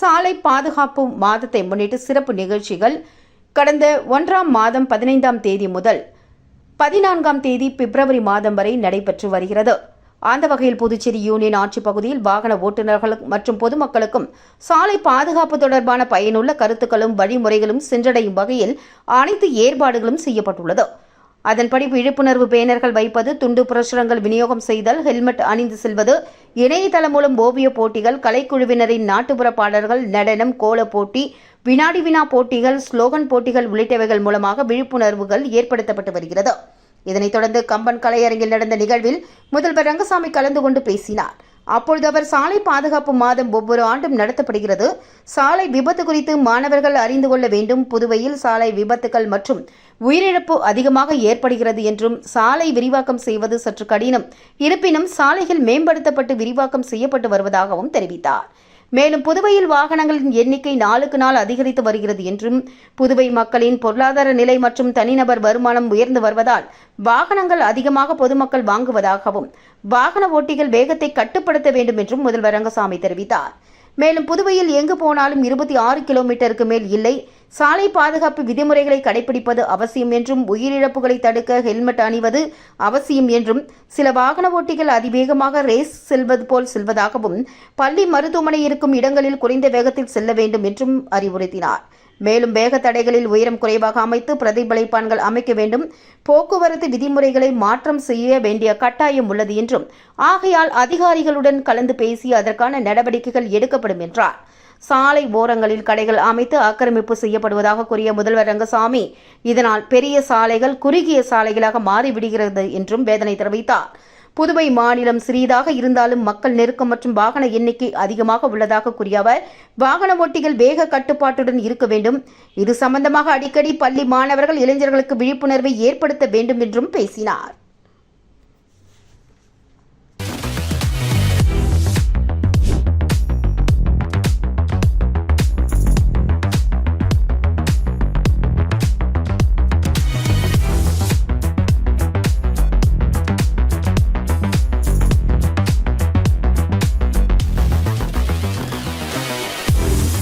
சாலை பாதுகாப்பு மாதத்தை முன்னிட்டு சிறப்பு நிகழ்ச்சிகள் கடந்த 1ஆம் மாதம் 15ஆம் தேதி முதல் 14ஆம் தேதி பிப்ரவரி மாதம் வரை நடைபெற்று வருகிறது. அந்த வகையில் புதுச்சேரி யூனியன் ஆட்சி பகுதியில் வாகன ஓட்டுநர்கள் மற்றும் பொதுமக்களுக்கும் சாலை பாதுகாப்பு தொடர்பான பயனுள்ள கருத்துக்களும் வழிமுறைகளும் சென்றடையும் வகையில் அனைத்து ஏற்பாடுகளும் செய்யப்பட்டுள்ளது. அதன்படி விழிப்புணர்வு பேனர்கள் வைப்பது, துண்டு பிரசுரங்கள் விநியோகம் செய்தல், ஹெல்மெட் அணிந்து செல்வது, இணையதளம் மூலம் ஓவிய போட்டிகள், கலைக்குழுவினரின் நாட்டுப்புற பாடல்கள், நடனம், கோல போட்டி, வினாடி வினா போட்டிகள், ஸ்லோகன் போட்டிகள் உள்ளிட்டவைகள் மூலமாக விழிப்புணர்வுகள் ஏற்படுத்தப்பட்டு வருகிறது. இதனைத் தொடர்ந்து கம்பன் கலையரங்கில் நடந்த நிகழ்வில் முதல்வர் ரங்கசாமி கலந்து கொண்டு பேசினார். அப்பொழுது அவர், சாலை பாதுகாப்பு மாதம் ஒவ்வொரு ஆண்டும் நடத்தப்படுகிறது. சாலை விபத்து குறித்து மாணவர்கள் அறிந்து கொள்ள வேண்டும். புதுவையில் சாலை விபத்துகள் மற்றும் உயிரிழப்பு அதிகமாக ஏற்படுகிறது என்றும், சாலை விரிவாக்கம் செய்வது சற்று கடினம், இருப்பினும் சாலைகள் மேம்படுத்தப்பட்டு விரிவாக்கம் செய்யப்பட்டு வருவதாகவும் தெரிவித்தார். மேலும் புதுவையில் வாகனங்களின் எண்ணிக்கை நாளுக்கு நாள் அதிகரித்து வருகிறது என்றும், புதுவை மக்களின் பொருளாதார நிலை மற்றும் தனிநபர் வருமானம் உயர்ந்து வருவதால் வாகனங்கள் அதிகமாக பொதுமக்கள் வாங்குவதாகவும், வாகன ஓட்டிகள் வேகத்தை கட்டுப்படுத்த வேண்டும் என்றும் முதல்வர் ரங்கசாமி தெரிவித்தார். மேலும் புதுவையில் எங்கு போனாலும் 26 கிலோமீட்டருக்கு மேல் இல்லை, சாலை பாதுகாப்பு விதிமுறைகளை கடைபிடிப்பது அவசியம் என்றும், உயிரிழப்புகளை தடுக்க ஹெல்மெட் அணிவது அவசியம் என்றும், சில வாகன ஓட்டிகள் அதிவேகமாக ரேஸ் செல்வது போல் செல்வதாகவும், பள்ளி மருத்துவமனை இருக்கும் இடங்களில் குறைந்த வேகத்தில் செல்ல வேண்டும் என்றும் அறிவுறுத்தினார். மேலும் வேக தடைகளில் உயரம் குறைவாக அமைத்து பிரதிபலிப்பான்கள் அமைக்க வேண்டும், போக்குவரத்து விதிமுறைகளை மாற்றம் செய்ய வேண்டிய கட்டாயம் உள்ளது என்றும், ஆகையால் அதிகாரிகளுடன் கலந்து பேசி அதற்கான நடவடிக்கைகள் எடுக்கப்படும் என்றார். சாலை ஓரங்களில் கடைகள் அமைத்து ஆக்கிரமிப்பு செய்யப்படுவதாக கூறிய முதல்வர் ரங்கசாமி, இதனால் பெரிய சாலைகள் குறுகிய சாலைகளாக மாறிவிடுகிறது என்றும் வேதனை தெரிவித்தார். புதுவை மாநிலம் சிறியதாக இருந்தாலும் மக்கள் நெருக்கம் மற்றும் வாகன எண்ணிக்கை அதிகமாக உள்ளதாக கூறிய அவர், வாகன ஓட்டிகள் வேக கட்டுப்பாட்டுடன் இருக்க வேண்டும். இது சம்பந்தமாக அடிக்கடி பள்ளி மாணவர்கள், இளைஞர்களுக்கு விழிப்புணர்வை ஏற்படுத்த வேண்டும் என்றும் பேசினார்.